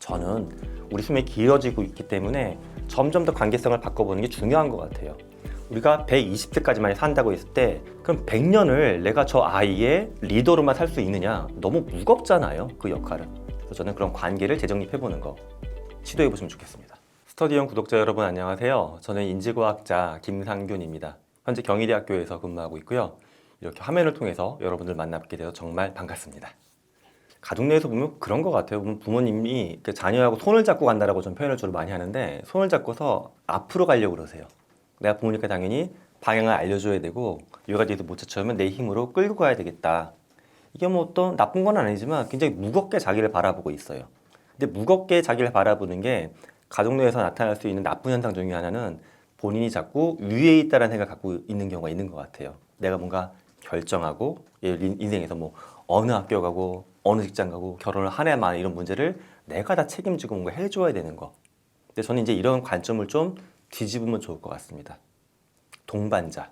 저는 우리 수명이 길어지고 있기 때문에 점점 더 관계성을 바꿔보는 게 중요한 것 같아요. 우리가 120세까지만 산다고 했을 때 그럼 100년을 내가 저 아이의 리더로만 살 수 있느냐? 너무 무겁잖아요, 그 역할은. 그래서 저는 그런 관계를 재정립해보는 거 시도해보시면 좋겠습니다. 스터디형 구독자 여러분 안녕하세요. 저는 인지과학자 김상균입니다. 현재 경희대학교에서 근무하고 있고요. 이렇게 화면을 통해서 여러분들 만나뵙게 돼서 정말 반갑습니다. 가족 내에서 보면 그런 것 같아요. 부모님이 자녀하고 손을 잡고 간다라고 좀 표현을 주로 많이 하는데, 손을 잡고서 앞으로 가려고 그러세요. 내가 부모니까 당연히 방향을 알려줘야 되고, 여기가 뒤에서 못 찾아오면 내 힘으로 끌고 가야 되겠다. 이게 뭐 어떤 나쁜 건 아니지만 굉장히 무겁게 자기를 바라보고 있어요. 근데 무겁게 자기를 바라보는 게 가족 내에서 나타날 수 있는 나쁜 현상 중에 하나는 본인이 자꾸 위에 있다는 생각을 갖고 있는 경우가 있는 것 같아요. 내가 뭔가 결정하고 인생에서 뭐 어느 학교 가고 어느 직장 가고 결혼을 한 해만 이런 문제를 내가 다 책임지고 뭔가 해줘야 되는 거. 근데 저는 이제 이런 관점을 좀 뒤집으면 좋을 것 같습니다. 동반자,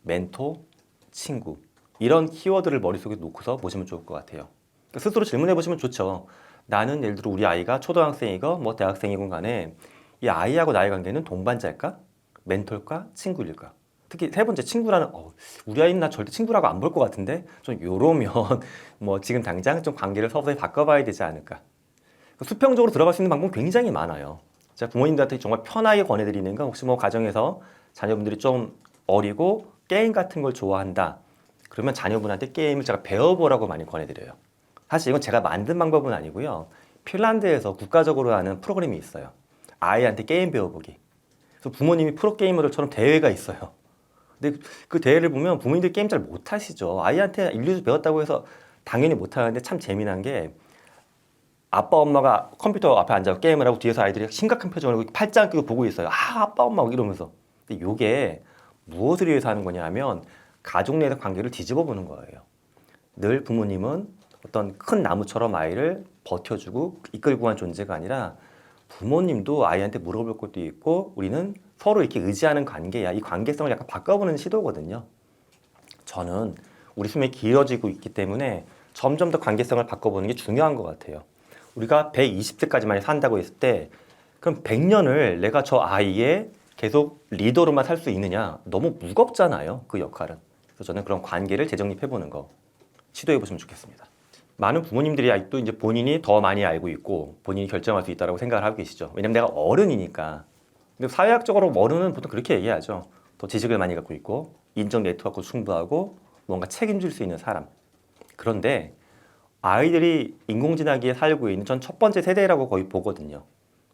멘토, 친구 이런 키워드를 머릿속에 놓고서 보시면 좋을 것 같아요. 스스로 질문해 보시면 좋죠. 나는 예를 들어 우리 아이가 초등학생이건 뭐 대학생이건 간에 이 아이하고 나의 관계는 동반자일까? 멘토일까? 친구일까? 특히 세 번째 친구라는 우리 아이는 나 절대 친구라고 안 볼 것 같은데 좀 요러면 뭐 지금 당장 좀 관계를 서서히 바꿔봐야 되지 않을까. 수평적으로 들어갈 수 있는 방법은 굉장히 많아요. 제가 부모님들한테 정말 편하게 권해드리는 건, 혹시 뭐 가정에서 자녀분들이 좀 어리고 게임 같은 걸 좋아한다 그러면 자녀분한테 게임을 제가 배워보라고 많이 권해드려요. 사실 이건 제가 만든 방법은 아니고요. 핀란드에서 국가적으로 하는 프로그램이 있어요. 아이한테 게임 배워보기. 그래서 부모님이 프로게이머들처럼 대회가 있어요. 근데 그 대회를 보면 부모님들 게임 잘 못하시죠. 아이한테 일류수 배웠다고 해서 당연히 못하는데, 참 재미난 게 아빠 엄마가 컴퓨터 앞에 앉아서 게임을 하고 뒤에서 아이들이 심각한 표정을 하고 팔짱 끼고 보고 있어요. 아빠 엄마 이러면서. 근데 이게 무엇을 위해서 하는 거냐 하면 가족 내에서 관계를 뒤집어 보는 거예요. 늘 부모님은 어떤 큰 나무처럼 아이를 버텨주고 이끌고 간 존재가 아니라, 부모님도 아이한테 물어볼 것도 있고 우리는 서로 이렇게 의지하는 관계야. 이 관계성을 약간 바꿔보는 시도거든요. 저는 우리 수명이 길어지고 있기 때문에 점점 더 관계성을 바꿔보는 게 중요한 것 같아요. 우리가 120세까지만 산다고 했을 때 그럼 100년을 내가 저 아이의 계속 리더로만 살 수 있느냐? 너무 무겁잖아요, 그 역할은. 그래서 저는 그런 관계를 재정립해보는 거 시도해보시면 좋겠습니다. 많은 부모님들이 아직도 이제 본인이 더 많이 알고 있고 본인이 결정할 수 있다고 생각을 하고 계시죠. 왜냐면 내가 어른이니까. 근데 사회학적으로 어른은 보통 그렇게 얘기하죠. 더 지식을 많이 갖고 있고 인적 네트워크 충분하고 뭔가 책임질 수 있는 사람. 그런데 아이들이 인공지능기에 살고 있는 전 첫 번째 세대라고 거의 보거든요.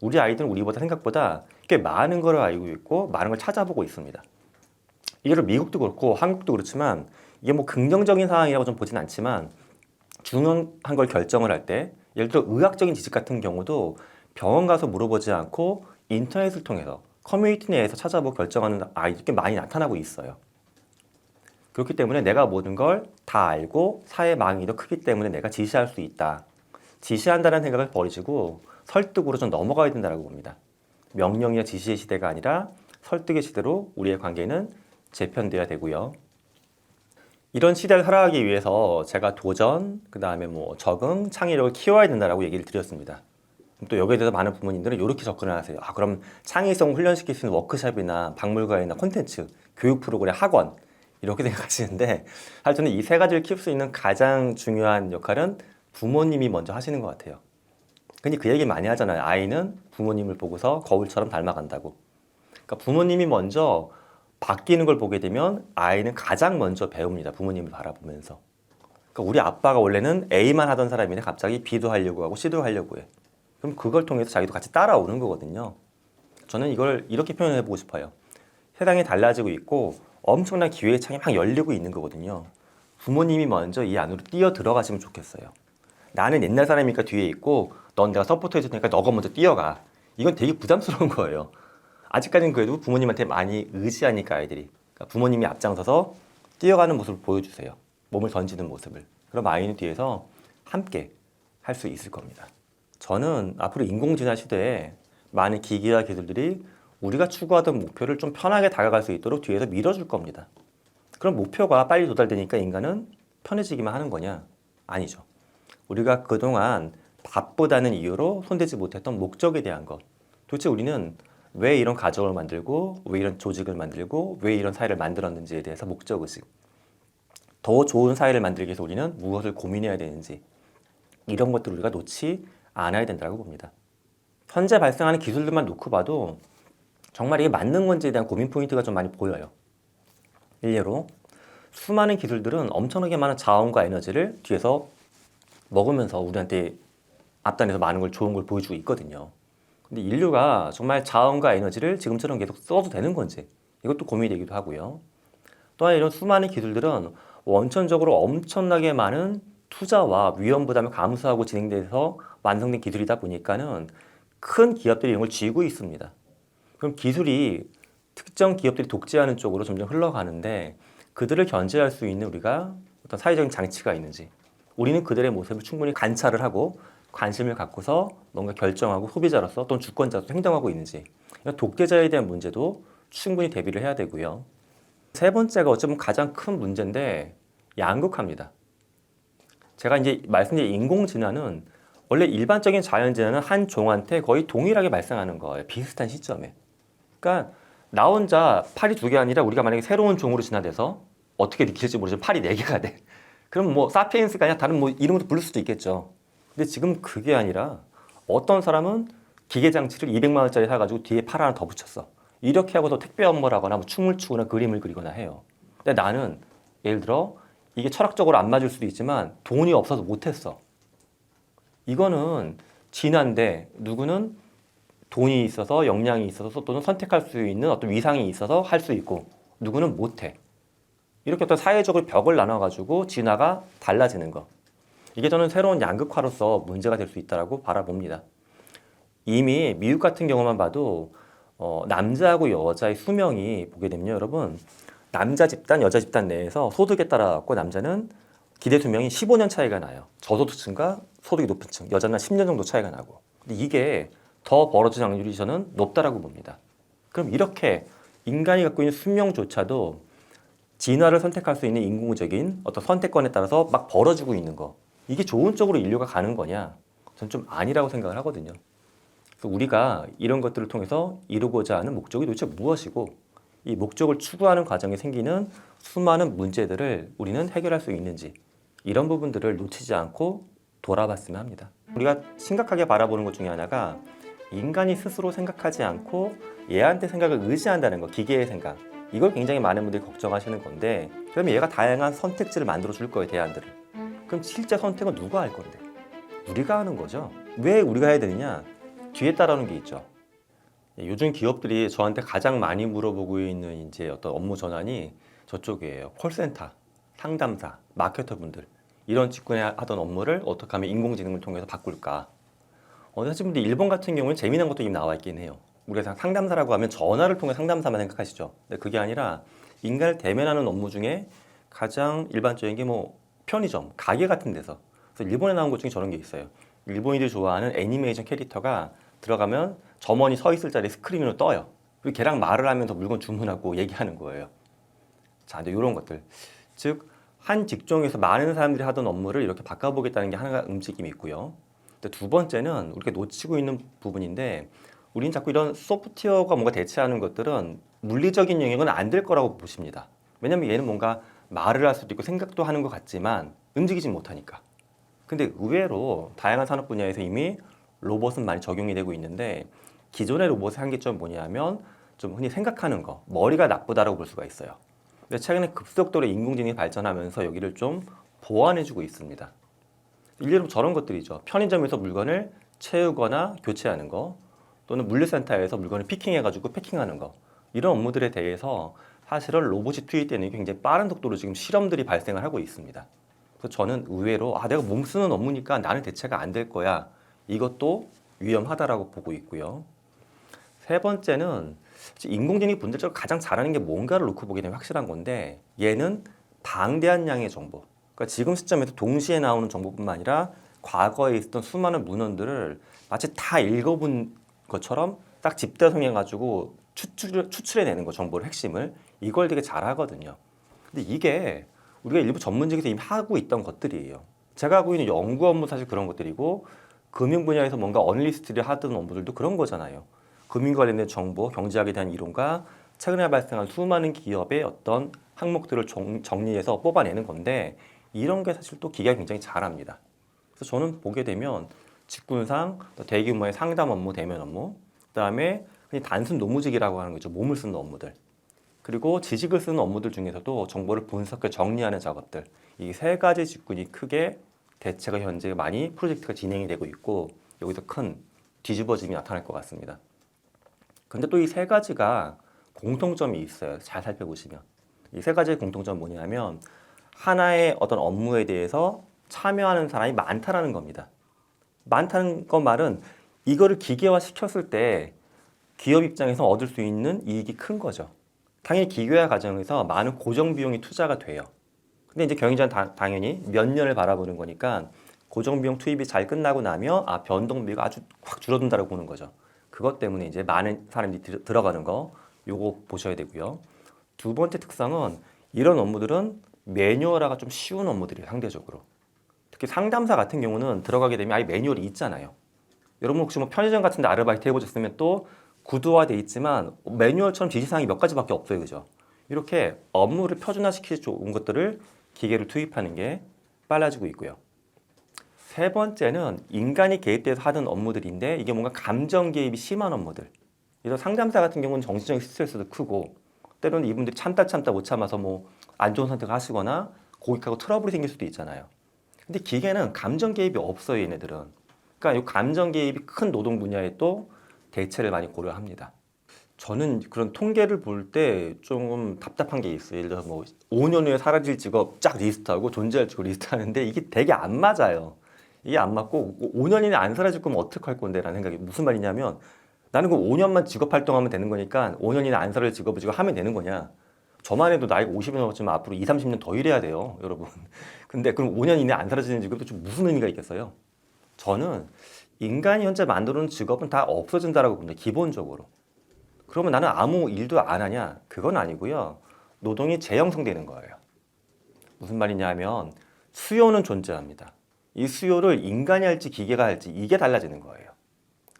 우리 아이들은 우리보다 생각보다 꽤 많은 걸 알고 있고 많은 걸 찾아보고 있습니다. 이거를 미국도 그렇고 한국도 그렇지만, 이게 뭐 긍정적인 상황이라고 좀 보진 않지만, 중요한 걸 결정을 할 때 예를 들어 의학적인 지식 같은 경우도 병원 가서 물어보지 않고 인터넷을 통해서 커뮤니티 내에서 찾아보고 결정하는 아이들이 꽤 많이 나타나고 있어요. 그렇기 때문에 내가 모든 걸 다 알고 사회망이 더 크기 때문에 내가 지시할 수 있다. 지시한다는 생각을 버리시고 설득으로 좀 넘어가야 된다고 봅니다. 명령이나 지시의 시대가 아니라 설득의 시대로 우리의 관계는 재편돼야 되고요. 이런 시대를 살아가기 위해서 제가 도전, 그 다음에 뭐 적응, 창의력을 키워야 된다고 얘기를 드렸습니다. 또 여기에 대해서 많은 부모님들은 이렇게 접근을 하세요. 그럼 창의성을 훈련시킬 수 있는 워크숍이나 박물관이나 콘텐츠, 교육 프로그램, 학원 이렇게 생각하시는데, 사실 저는 이 세 가지를 키울 수 있는 가장 중요한 역할은 부모님이 먼저 하시는 것 같아요. 근데 그 얘기 많이 하잖아요. 아이는 부모님을 보고서 거울처럼 닮아간다고. 그러니까 부모님이 먼저 바뀌는 걸 보게 되면 아이는 가장 먼저 배웁니다. 부모님을 바라보면서. 그러니까 우리 아빠가 원래는 A만 하던 사람인데 갑자기 B도 하려고 하고 C도 하려고 해. 그럼 그걸 통해서 자기도 같이 따라오는 거거든요. 저는 이걸 이렇게 표현해 보고 싶어요. 세상이 달라지고 있고 엄청난 기회의 창이 막 열리고 있는 거거든요. 부모님이 먼저 이 안으로 뛰어 들어가시면 좋겠어요. 나는 옛날 사람이니까 뒤에 있고 넌 내가 서포트 해줄 테니까 너가 먼저 뛰어가. 이건 되게 부담스러운 거예요. 아직까지는 그래도 부모님한테 많이 의지하니까 아이들이. 그러니까 부모님이 앞장서서 뛰어가는 모습을 보여주세요. 몸을 던지는 모습을. 그럼 아이는 뒤에서 함께 할 수 있을 겁니다. 저는 앞으로 인공지능 시대에 많은 기기와 기술들이 우리가 추구하던 목표를 좀 편하게 다가갈 수 있도록 뒤에서 밀어줄 겁니다. 그럼 목표가 빨리 도달되니까 인간은 편해지기만 하는 거냐? 아니죠. 우리가 그동안 바쁘다는 이유로 손대지 못했던 목적에 대한 것. 도대체 우리는 왜 이런 가정을 만들고, 왜 이런 조직을 만들고, 왜 이런 사회를 만들었는지에 대해서 목적의식. 더 좋은 사회를 만들기 위해서 우리는 무엇을 고민해야 되는지, 이런 것들을 우리가 놓지 않아야 된다고 봅니다. 현재 발생하는 기술들만 놓고 봐도 정말 이게 맞는 건지에 대한 고민 포인트가 좀 많이 보여요. 일례로 수많은 기술들은 엄청나게 많은 자원과 에너지를 뒤에서 먹으면서 우리한테 앞단에서 많은 걸 좋은 걸 보여주고 있거든요. 근데 인류가 정말 자원과 에너지를 지금처럼 계속 써도 되는 건지 이것도 고민이 되기도 하고요. 또한 이런 수많은 기술들은 원천적으로 엄청나게 많은 투자와 위험 부담을 감수하고 진행돼서 완성된 기술이다 보니까는 큰 기업들이 이런 걸 쥐고 있습니다. 그럼 기술이 특정 기업들이 독재하는 쪽으로 점점 흘러가는데 그들을 견제할 수 있는 우리가 어떤 사회적인 장치가 있는지, 우리는 그들의 모습을 충분히 관찰을 하고 관심을 갖고서 뭔가 결정하고 소비자로서 또는 주권자로서 행동하고 있는지, 독재자에 대한 문제도 충분히 대비를 해야 되고요. 세 번째가 어쩌면 가장 큰 문제인데 양극화입니다. 제가 이제 말씀드린 인공지능은 원래 일반적인 자연재해는 한 종한테 거의 동일하게 발생하는 거예요. 비슷한 시점에. 그러니까 나 혼자 팔이 두 개 아니라 우리가 만약에 새로운 종으로 진화돼서 어떻게 느낄지 모르지만 팔이 네 개가 돼. 그럼 뭐 사피엔스가 아니라 다른 뭐 이름으로 부를 수도 있겠죠. 근데 지금 그게 아니라 어떤 사람은 기계 장치를 200만 원짜리 사가지고 뒤에 팔 하나 더 붙였어. 이렇게 하고서 택배 업무를 하거나 뭐 춤을 추거나 그림을 그리거나 해요. 근데 나는 예를 들어 이게 철학적으로 안 맞을 수도 있지만 돈이 없어서 못했어. 이거는 진화인데 누구는 돈이 있어서 역량이 있어서 또는 선택할 수 있는 어떤 위상이 있어서 할 수 있고 누구는 못해. 이렇게 어떤 사회적으로 벽을 나눠가지고 진화가 달라지는 거. 이게 저는 새로운 양극화로서 문제가 될 수 있다고 바라봅니다. 이미 미국 같은 경우만 봐도 남자하고 여자의 수명이 보게 되면요, 여러분 남자 집단, 여자 집단 내에서 소득에 따라 갖고 남자는 기대 수명이 15년 차이가 나요. 저소득층과 소득이 높은 층, 여자는 10년 정도 차이가 나고. 근데 이게 더 벌어질 확률이 저는 높다라고 봅니다. 그럼 이렇게 인간이 갖고 있는 수명조차도 진화를 선택할 수 있는 인공적인 어떤 선택권에 따라서 막 벌어지고 있는 거. 이게 좋은 쪽으로 인류가 가는 거냐? 저는 좀 아니라고 생각을 하거든요. 그래서 우리가 이런 것들을 통해서 이루고자 하는 목적이 도대체 무엇이고 이 목적을 추구하는 과정에 생기는 수많은 문제들을 우리는 해결할 수 있는지 이런 부분들을 놓치지 않고 돌아봤으면 합니다. 우리가 심각하게 바라보는 것 중에 하나가 인간이 스스로 생각하지 않고 얘한테 생각을 의지한다는 거, 기계의 생각. 이걸 굉장히 많은 분들이 걱정하시는 건데 그러면 얘가 다양한 선택지를 만들어 줄 거예요, 대안들을. 그럼 실제 선택은 누가 할 건데? 우리가 하는 거죠. 왜 우리가 해야 되느냐? 뒤에 따라오는 게 있죠. 요즘 기업들이 저한테 가장 많이 물어보고 있는 이제 어떤 업무 전환이 저쪽이에요. 콜센터, 상담사, 마케터분들 이런 직군에 하던 업무를 어떻게 하면 인공지능을 통해서 바꿀까? 사실 근데 일본 같은 경우는 재미난 것도 이미 나와 있긴 해요. 우리가 상담사라고 하면 전화를 통해 상담사만 생각하시죠. 근데 그게 아니라 인간을 대면하는 업무 중에 가장 일반적인 게 뭐 편의점, 가게 같은 데서. 그래서 일본에 나온 것 중에 저런 게 있어요. 일본인들이 좋아하는 애니메이션 캐릭터가 들어가면 점원이 서 있을 자리에 스크린으로 떠요. 그리고 걔랑 말을 하면서 물건 주문하고 얘기하는 거예요. 자, 근데 이런 것들. 즉, 한 직종에서 많은 사람들이 하던 업무를 이렇게 바꿔보겠다는 게 하나가 움직임이 있고요. 근데 두 번째는 우리가 놓치고 있는 부분인데 우리는 자꾸 이런 소프트웨어가 뭔가 대체하는 것들은 물리적인 영역은 안 될 거라고 보십니다. 왜냐면 얘는 뭔가 말을 할 수도 있고 생각도 하는 것 같지만 움직이지 못하니까. 근데 의외로 다양한 산업 분야에서 이미 로봇은 많이 적용이 되고 있는데 기존의 로봇의 한계점은 뭐냐면 좀 흔히 생각하는 거, 머리가 나쁘다라고 볼 수가 있어요. 근데 최근에 급속도로 인공지능이 발전하면서 여기를 좀 보완해주고 있습니다. 일례로 저런 것들이죠. 편의점에서 물건을 채우거나 교체하는 거, 또는 물류센터에서 물건을 피킹해가지고 패킹하는 거, 이런 업무들에 대해서 사실은 로봇이 투입되는 게 굉장히 빠른 속도로 지금 실험들이 발생을 하고 있습니다. 그래서 저는 의외로 내가 몸 쓰는 업무니까 나는 대체가 안 될 거야. 이것도 위험하다라고 보고 있고요. 세 번째는 인공지능이 본질적으로 가장 잘하는 게 뭔가를 놓고 보게 되면 확실한 건데 얘는 방대한 양의 정보, 그러니까 지금 시점에서 동시에 나오는 정보뿐만 아니라 과거에 있었던 수많은 문헌들을 마치 다 읽어본 것처럼 딱 집대성해가지고 추출해내는 거, 정보를 핵심을 이걸 되게 잘하거든요. 근데 이게 우리가 일부 전문직에서 이미 하고 있던 것들이에요. 제가 하고 있는 연구 업무 사실 그런 것들이고 금융 분야에서 뭔가 어널리스트를 하던 업무들도 그런 거잖아요. 금융 관련된 정보, 경제학에 대한 이론과 최근에 발생한 수많은 기업의 어떤 항목들을 정리해서 뽑아내는 건데 이런 게 사실 또 기계가 굉장히 잘합니다. 그래서 저는 보게 되면 직군상, 또 대규모의 상담 업무, 대면 업무, 그다음에 그냥 단순 노무직이라고 하는 거죠. 몸을 쓰는 업무들. 그리고 지식을 쓰는 업무들 중에서도 정보를 분석해 정리하는 작업들. 이 세 가지 직군이 크게 대체가 현재 많이 프로젝트가 진행이 되고 있고 여기서 큰 뒤집어짐이 나타날 것 같습니다. 근데 또 이 세 가지가 공통점이 있어요. 잘 살펴보시면. 이 세 가지의 공통점은 뭐냐면 하나의 어떤 업무에 대해서 참여하는 사람이 많다라는 겁니다. 많다는 것 말은 이거를 기계화 시켰을 때 기업 입장에서 얻을 수 있는 이익이 큰 거죠. 당연히 기계화 과정에서 많은 고정 비용이 투자가 돼요. 근데 이제 경영자는 당연히 몇 년을 바라보는 거니까 고정 비용 투입이 잘 끝나고 나면 변동비가 아주 확 줄어든다고 보는 거죠. 그것 때문에 이제 많은 사람들이 들어가는 거 요거 보셔야 되고요. 두 번째 특성은 이런 업무들은 매뉴얼화가 좀 쉬운 업무들이에요. 상대적으로. 특히 상담사 같은 경우는 들어가게 되면 아예 매뉴얼이 있잖아요. 여러분 혹시 뭐 편의점 같은 데 아르바이트 해보셨으면 또 구두화돼 있지만 매뉴얼처럼 지시사항이 몇 가지밖에 없어요. 그죠? 이렇게 업무를 표준화시키기 좋은 것들을 기계를 투입하는 게 빨라지고 있고요. 세 번째는 인간이 개입돼서 하던 업무들인데 이게 뭔가 감정 개입이 심한 업무들. 그래서 상담사 같은 경우는 정신적인 스트레스도 크고 때로는 이분들이 참다 못 참아서 뭐 안 좋은 선택을 하시거나 고객하고 트러블이 생길 수도 있잖아요. 근데 기계는 감정 개입이 없어요, 얘네들은. 그러니까 이 감정 개입이 큰 노동 분야에 또 대체를 많이 고려합니다. 저는 그런 통계를 볼 때 조금 답답한 게 있어요. 예를 들어서 뭐 5년 후에 사라질 직업 쫙 리스트하고 존재할 직업 리스트하는데 이게 되게 안 맞아요. 이게 안 맞고 5년 이내 안 사라질 거면 어떡할 건데 라는 생각이 무슨 말이냐면 나는 그 5년만 직업 활동하면 되는 거니까 5년 이내 안 사라질 직업을 지금 하면 되는 거냐. 저만 해도 나이가 50이 넘었지만 앞으로 2, 30년 더 일해야 돼요, 여러분. 근데 그럼 5년 이내 안 사라지는 직업도 좀 무슨 의미가 있겠어요? 저는 인간이 현재 만드는 직업은 다 없어진다라고 봅니다, 기본적으로. 그러면 나는 아무 일도 안 하냐? 그건 아니고요. 노동이 재형성되는 거예요. 무슨 말이냐 하면 수요는 존재합니다. 이 수요를 인간이 할지 기계가 할지 이게 달라지는 거예요.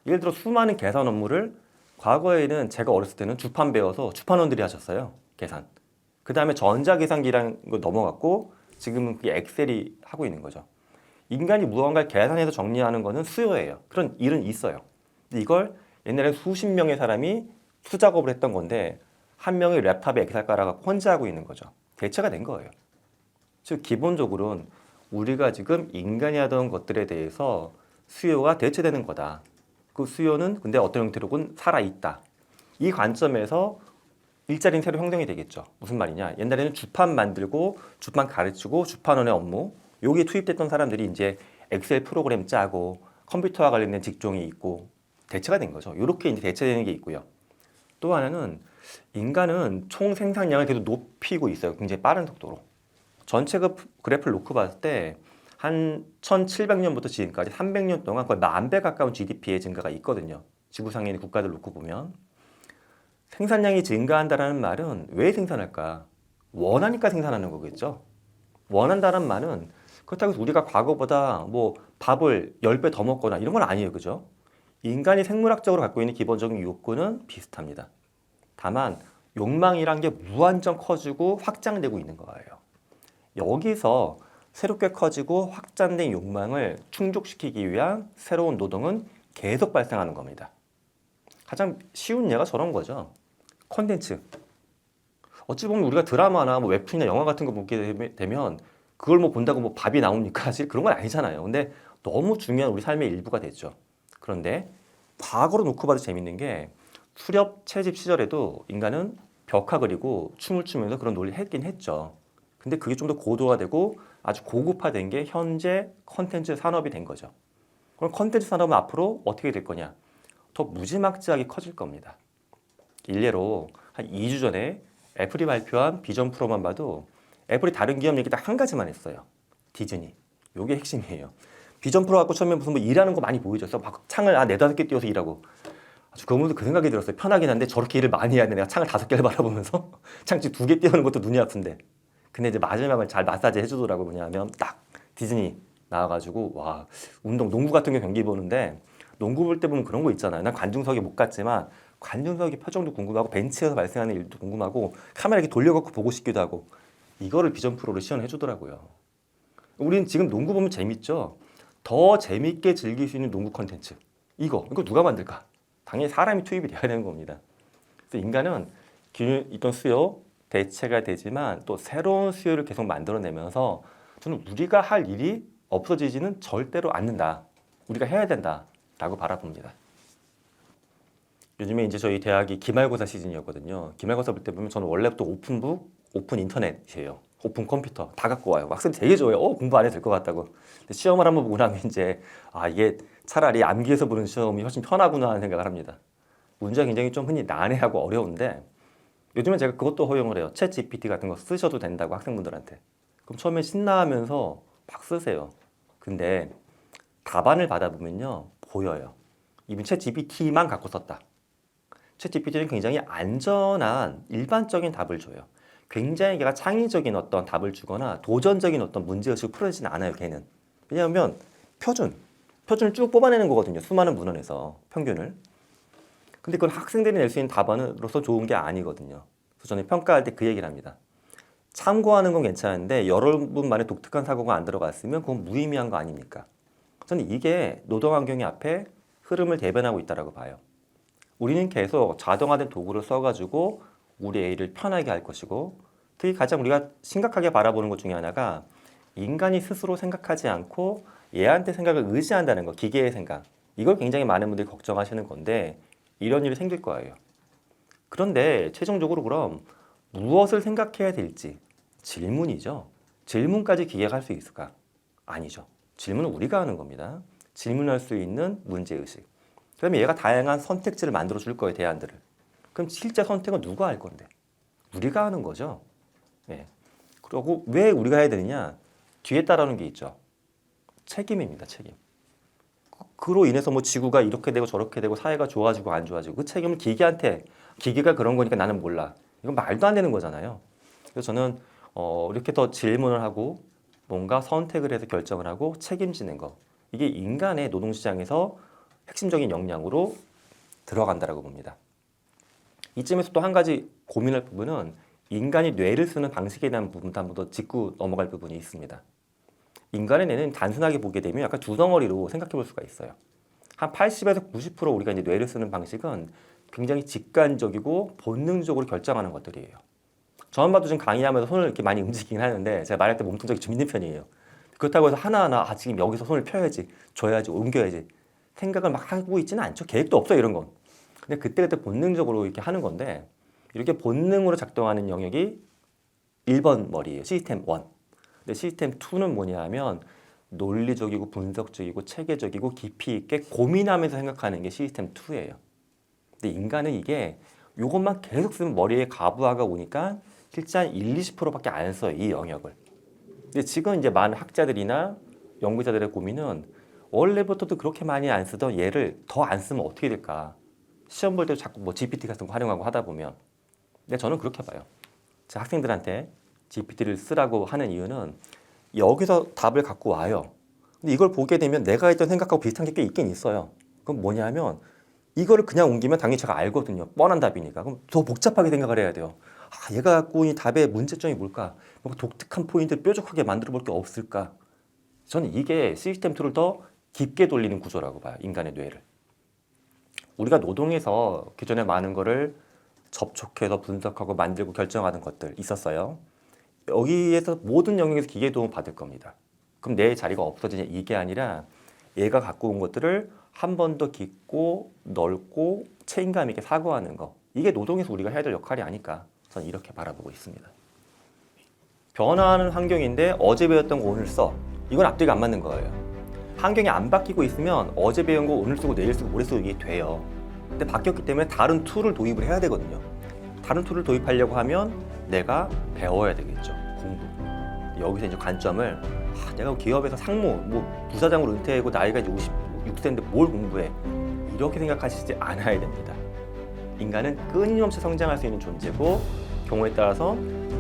예를 들어 수많은 계산 업무를 과거에는 제가 어렸을 때는 주판 배워서 주판원들이 하셨어요. 계산. 그 다음에 전자계산기라는 거 넘어갔고 지금은 그게 엑셀이 하고 있는 거죠. 인간이 무언가를 계산해서 정리하는 거는 수요예요. 그런 일은 있어요. 근데 이걸 옛날에 수십 명의 사람이 수작업을 했던 건데 한 명이 랩탑에 엑셀 깔아갖고 혼자 하고 있는 거죠. 대체가 된 거예요. 즉 기본적으로는 우리가 지금 인간이 하던 것들에 대해서 수요가 대체되는 거다. 그 수요는 근데 어떤 형태로건 살아있다. 이 관점에서 일자리는 새로 형성이 되겠죠. 무슨 말이냐? 옛날에는 주판 만들고 주판 가르치고 주판원의 업무 여기에 투입됐던 사람들이 이제 엑셀 프로그램 짜고 컴퓨터와 관련된 직종이 있고 대체가 된 거죠. 이렇게 이제 대체되는 게 있고요. 또 하나는 인간은 총 생산량을 계속 높이고 있어요. 굉장히 빠른 속도로. 전체 그래프를 놓고 봤을 때 한 1700년부터 지금까지 300년 동안 거의 10,000배 가까운 GDP의 증가가 있거든요. 지구상에 있는 국가들 놓고 보면. 생산량이 증가한다는 말은 왜 생산할까? 원하니까 생산하는 거겠죠. 원한다는 말은 그렇다고 해서 우리가 과거보다 뭐 밥을 10배 더 먹거나 이런 건 아니에요. 그죠? 인간이 생물학적으로 갖고 있는 기본적인 욕구는 비슷합니다. 다만 욕망이란 게 무한정 커지고 확장되고 있는 거예요. 여기서 새롭게 커지고 확장된 욕망을 충족시키기 위한 새로운 노동은 계속 발생하는 겁니다. 가장 쉬운 예가 저런 거죠. 콘텐츠. 어찌 보면 우리가 드라마나 뭐 웹툰이나 영화 같은 거 보게 되면 그걸 뭐 본다고 뭐 밥이 나옵니까? 사실 그런 건 아니잖아요. 근데 너무 중요한 우리 삶의 일부가 됐죠. 그런데 과거로 놓고 봐도 재밌는 게 수렵 채집 시절에도 인간은 벽화 그리고 춤을 추면서 그런 논리를 했긴 했죠. 근데 그게 좀 더 고도화되고 아주 고급화된 게 현재 컨텐츠 산업이 된 거죠. 그럼 컨텐츠 산업은 앞으로 어떻게 될 거냐? 더 무지막지하게 커질 겁니다. 일례로 한 2주 전에 애플이 발표한 비전 프로만 봐도 애플이 다른 기업 얘기 딱 한 가지만 했어요. 디즈니. 요게 핵심이에요. 비전 프로 갖고 처음에 무슨 뭐 일하는 거 많이 보여줬어. 막 창을 4-5개 띄워서 일하고. 아주 그 보면서 그 생각이 들었어요. 편하긴 한데 저렇게 일을 많이 해야 돼. 내가 창을 5개를 바라보면서 창지 2개 띄우는 것도 눈이 아픈데. 근데 이제 마지막을 잘 마사지 해주더라고. 뭐냐면 딱 디즈니 나와가지고 와 운동 농구 같은 경기 보는데 농구 볼 때 보면 그런 거 있잖아요. 난 관중석에 못 갔지만 관중석의 표정도 궁금하고 벤치에서 발생하는 일도 궁금하고 카메라 이렇게 돌려갖고 보고 싶기도 하고 이거를 비전 프로로 시연해 주더라고요. 우린 지금 농구 보면 재밌죠. 더 재밌게 즐길 수 있는 농구 콘텐츠 이거 누가 만들까? 당연히 사람이 투입이 돼야 되는 겁니다. 그래서 인간은 기존에 있던 수요 대체가 되지만 또 새로운 수요를 계속 만들어내면서 저는 우리가 할 일이 없어지지는 절대로 않는다. 우리가 해야 된다라고 바라봅니다. 요즘에 이제 저희 대학이 기말고사 시즌이었거든요. 기말고사 볼 때 보면 저는 원래부터 오픈북, 오픈 인터넷이에요. 오픈 컴퓨터 다 갖고 와요. 학생들 되게 좋아해요. 공부 안 해도 될 것 같다고. 근데 시험을 한번 보고 나면 이제 이게 차라리 암기해서 보는 시험이 훨씬 편하구나 하는 생각을 합니다. 문제가 굉장히 좀 흔히 난해하고 어려운데 요즘엔 제가 그것도 허용을 해요. 챗 GPT 같은 거 쓰셔도 된다고 학생분들한테. 그럼 처음에 신나하면서 막 쓰세요. 근데 답안을 받아보면요. 보여요. 이분 챗 GPT만 갖고 썼다. 챗 GPT는 굉장히 안전한 일반적인 답을 줘요. 굉장히 걔가 창의적인 어떤 답을 주거나 도전적인 어떤 문제의식을 풀어내지는 않아요. 걔는. 왜냐하면 표준을 쭉 뽑아내는 거거든요. 수많은 문헌에서 평균을. 근데 그건 학생들이 낼 수 있는 답안으로서 좋은 게 아니거든요. 그래서 저는 평가할 때 그 얘기를 합니다. 참고하는 건 괜찮은데 여러분만의 독특한 사고가 안 들어갔으면 그건 무의미한 거 아닙니까? 저는 이게 노동환경의 앞에 흐름을 대변하고 있다고 봐요. 우리는 계속 자동화된 도구를 써가지고 우리 A를 편하게 할 것이고 특히 가장 우리가 심각하게 바라보는 것 중에 하나가 인간이 스스로 생각하지 않고 얘한테 생각을 의지한다는 거, 기계의 생각. 이걸 굉장히 많은 분들이 걱정하시는 건데 이런 일이 생길 거예요. 그런데 최종적으로 그럼 무엇을 생각해야 될지 질문이죠. 질문까지 기계가 할 수 있을까? 아니죠. 질문은 우리가 하는 겁니다. 질문할 수 있는 문제의식. 그러면 얘가 다양한 선택지를 만들어 줄 거예요, 대안들을. 그럼 실제 선택은 누가 할 건데? 우리가 하는 거죠. 예. 그리고 왜 우리가 해야 되느냐? 뒤에 따르는 게 있죠. 책임입니다, 책임. 그로 인해서 뭐 지구가 이렇게 되고 저렇게 되고 사회가 좋아지고 안 좋아지고 그 책임을 기계가 그런 거니까 나는 몰라. 이건 말도 안 되는 거잖아요. 그래서 저는 이렇게 더 질문을 하고 뭔가 선택을 해서 결정을 하고 책임지는 거. 이게 인간의 노동시장에서 핵심적인 역량으로 들어간다라고 봅니다. 이쯤에서 또 한 가지 고민할 부분은 인간이 뇌를 쓰는 방식에 대한 부분도 한번 더 짚고 넘어갈 부분이 있습니다. 인간의 뇌는 단순하게 보게 되면 약간 두 덩어리로 생각해 볼 수가 있어요. 한 80에서 90% 우리가 이제 뇌를 쓰는 방식은 굉장히 직관적이고 본능적으로 결정하는 것들이에요. 저만 봐도 지금 강의하면서 손을 이렇게 많이 움직이긴 하는데 제가 말할 때 몸통적이 좀 있는 편이에요. 그렇다고 해서 하나하나 지금 여기서 손을 펴야지, 줘야지, 옮겨야지 생각을 막 하고 있지는 않죠. 계획도 없어요, 이런 건. 근데 그때그때 본능적으로 이렇게 하는 건데 이렇게 본능으로 작동하는 영역이 1번 머리예요. 시스템 1. 근데 시스템 2는 뭐냐 하면 논리적이고 분석적이고 체계적이고 깊이 있게 고민하면서 생각하는 게 시스템 2예요. 근데 인간은 이게 이것만 계속 쓰면 머리에 가부하가 오니까 실제 한 1, 20%밖에 안 써요. 이 영역을. 근데 지금 이제 많은 학자들이나 연구자들의 고민은 원래부터도 그렇게 많이 안 쓰던 얘를 더 안 쓰면 어떻게 될까? 시험 볼 때도 자꾸 뭐 GPT 같은 거 활용하고 하다 보면. 근데 저는 그렇게 봐요. 제 학생들한테 GPT를 쓰라고 하는 이유는 여기서 답을 갖고 와요. 근데 이걸 보게 되면 내가 했던 생각하고 비슷한 게 꽤 있긴 있어요. 그럼 뭐냐면 이거를 그냥 옮기면 당연히 제가 알거든요. 뻔한 답이니까. 그럼 더 복잡하게 생각을 해야 돼요. 얘가 갖고 있는 답의 문제점이 뭘까? 뭔가 독특한 포인트를 뾰족하게 만들어 볼 게 없을까? 저는 이게 시스템 2를 더 깊게 돌리는 구조라고 봐요. 인간의 뇌를. 우리가 노동에서 기존에 많은 거를 접촉해서 분석하고 만들고 결정하는 것들 있었어요. 여기에서 모든 영역에서 기계의 도움을 받을 겁니다. 그럼 내 자리가 없어지냐 이게 아니라 얘가 갖고 온 것들을 한 번 더 깊고 넓고 책임감 있게 사고하는 거. 이게 노동에서 우리가 해야 될 역할이 아닐까 저는 이렇게 바라보고 있습니다. 변화하는 환경인데 어제 배웠던 거 오늘 써. 이건 앞뒤가 안 맞는 거예요. 환경이 안 바뀌고 있으면 어제 배운 거 오늘 쓰고 내일 쓰고 모레 쓰고 이게 돼요. 근데 바뀌었기 때문에 다른 툴을 도입을 해야 되거든요. 다른 툴을 도입하려고 하면 내가 배워야 되겠죠. 공부. 여기서 이제 관점을 내가 기업에서 상무, 뭐 부사장으로 은퇴하고 나이가 이제 56세인데 뭘 공부해? 이렇게 생각하시지 않아야 됩니다. 인간은 끊임없이 성장할 수 있는 존재고 경우에 따라서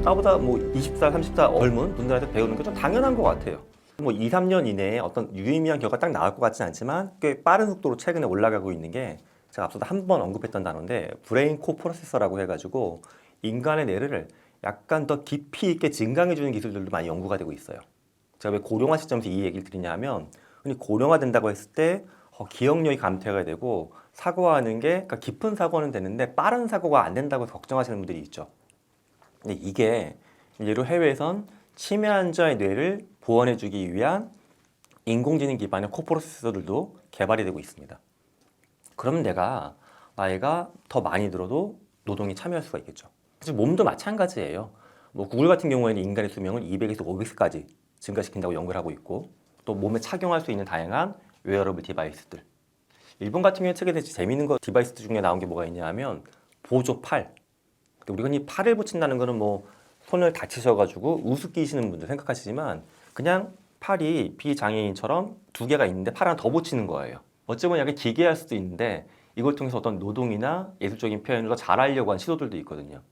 나보다 뭐 20살, 30살 젊은 분들한테 배우는 게 좀 당연한 것 같아요. 뭐 2, 3년 이내에 어떤 유의미한 결과가 딱 나올 것 같지는 않지만 꽤 빠른 속도로 최근에 올라가고 있는 게 제가 앞서도 한 번 언급했던 단어인데 브레인 코 프로세서라고 해가지고 인간의 뇌를 약간 더 깊이 있게 증강해주는 기술들도 많이 연구가 되고 있어요. 제가 왜 고령화 시점에서 이 얘기를 드리냐면 흔히 고령화 된다고 했을 때 기억력이 감퇴가 되고 사고하는 게 그러니까 깊은 사고는 되는데 빠른 사고가 안 된다고 걱정하시는 분들이 있죠. 근데 이게 예로 해외에선 치매 환자의 뇌를 보완해주기 위한 인공지능 기반의 코프로세서들도 개발이 되고 있습니다. 그러면 내가 나이가 더 많이 들어도 노동에 참여할 수가 있겠죠. 사실 몸도 마찬가지예요. 뭐 구글 같은 경우에는 인간의 수명을 200에서 500세까지 증가시킨다고 연구를 하고 있고 또 몸에 착용할 수 있는 다양한 웨어러블 디바이스들. 일본 같은 경우에 최근에 재미있는 거 디바이스 중에 나온 게 뭐가 있냐 하면 보조 팔. 우리가 이 팔을 붙인다는 거는 뭐 손을 다치셔가지고 우습게 시는 분들 생각하시지만 그냥 팔이 비장애인처럼 두 개가 있는데 팔 하나 더 붙이는 거예요. 어찌 보면 약간 기괴할 수도 있는데 이걸 통해서 어떤 노동이나 예술적인 표현을 더 잘하려고 한 시도들도 있거든요.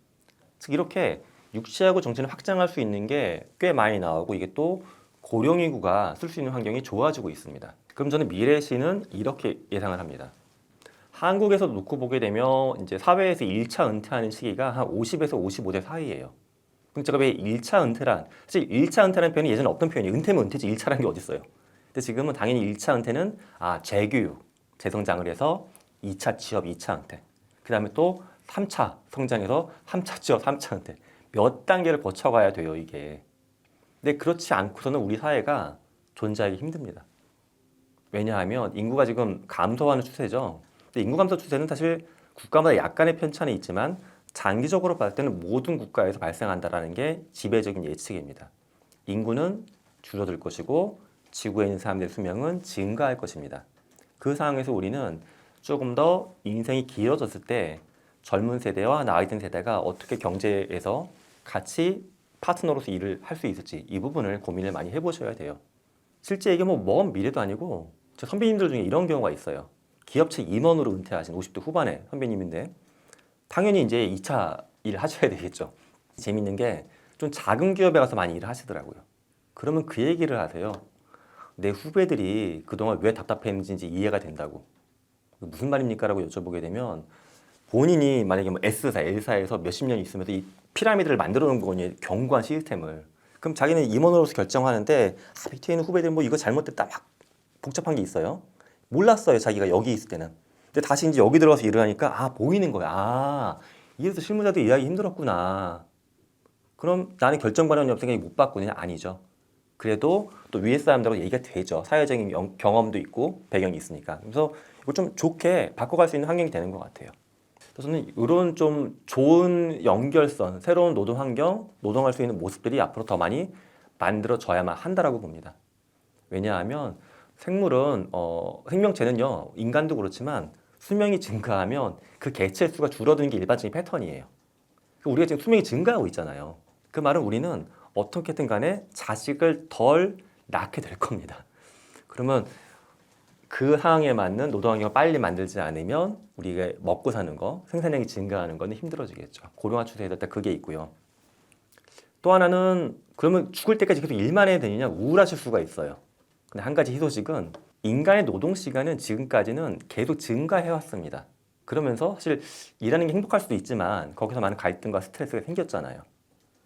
즉 이렇게 육체하고 정신을 확장할 수 있는 게 꽤 많이 나오고 이게 또 고령인구가 쓸 수 있는 환경이 좋아지고 있습니다. 그럼 저는 미래의 시는 이렇게 예상을 합니다. 한국에서 놓고 보게 되면 이제 사회에서 1차 은퇴하는 시기가 한 50에서 55세 사이예요. 그럼 제가 왜 1차 은퇴란, 사실 1차 은퇴라는 표현이 예전에 없던 표현이에요. 은퇴면 은퇴지 1차라는 게 어딨어요. 근데 지금은 당연히 1차 은퇴는 재교육, 재성장을 해서 2차 취업, 2차 은퇴. 그 다음에 또 3차 성장해서 3차 취업, 3차 은퇴. 몇 단계를 거쳐가야 돼요, 이게. 근데 그렇지 않고서는 우리 사회가 존재하기 힘듭니다. 왜냐하면 인구가 지금 감소하는 추세죠. 근데 인구 감소 추세는 사실 국가마다 약간의 편차는 있지만 장기적으로 봤을 때는 모든 국가에서 발생한다는 게 지배적인 예측입니다. 인구는 줄어들 것이고 지구에 있는 사람들의 수명은 증가할 것입니다. 그 상황에서 우리는 조금 더 인생이 길어졌을 때 젊은 세대와 나이 든 세대가 어떻게 경제에서 같이 파트너로서 일을 할 수 있을지 이 부분을 고민을 많이 해보셔야 돼요. 실제 이게 뭐 먼 미래도 아니고 저 선배님들 중에 이런 경우가 있어요. 기업체 임원으로 은퇴하신 50대 후반의 선배님인데 당연히 이제 2차 일을 하셔야 되겠죠. 재밌는 게 좀 작은 기업에 가서 많이 일을 하시더라고요. 그러면 그 얘기를 하세요. 내 후배들이 그동안 왜 답답했는지 이해가 된다고. 무슨 말입니까? 라고 여쭤보게 되면 본인이 만약에 뭐 S사, L사에서 몇십 년 있으면서 이 피라미드를 만들어 놓은 거니 견고한 시스템을. 그럼 자기는 임원으로서 결정하는데 밑에 있는 후배들 뭐 이거 잘못됐다 막 복잡한 게 있어요. 몰랐어요. 자기가 여기 있을 때는. 근데 다시 이제 여기 들어가서 일을 하니까 보이는 거야. 이래서 실무자들 일하기 힘들었구나. 그럼 나는 결정 권한이 없으니까 못 바꾸느냐? 아니죠. 그래도 또 위에 사람들하고 얘기가 되죠. 사회적인 경험도 있고 배경이 있으니까. 그래서 이거 좀 좋게 바꿔갈 수 있는 환경이 되는 것 같아요. 그래서 저는 이런 좀 좋은 연결선, 새로운 노동 환경, 노동할 수 있는 모습들이 앞으로 더 많이 만들어져야만 한다라고 봅니다. 왜냐하면 생물은 생명체는요, 인간도 그렇지만 수명이 증가하면 그 개체 수가 줄어드는 게 일반적인 패턴이에요. 우리가 지금 수명이 증가하고 있잖아요. 그 말은 우리는 어떻게든 간에 자식을 덜 낳게 될 겁니다. 그러면 그 상황에 맞는 노동 환경을 빨리 만들지 않으면 우리가 먹고 사는 거, 생산량이 증가하는 거는 힘들어지겠죠. 고령화 추세에 따라 그게 있고요. 또 하나는 그러면 죽을 때까지 계속 일만 해야 되느냐 우울하실 수가 있어요. 근데 한 가지 희소식은 인간의 노동 시간은 지금까지는 계속 증가해 왔습니다. 그러면서 사실 일하는 게 행복할 수도 있지만 거기서 많은 갈등과 스트레스가 생겼잖아요.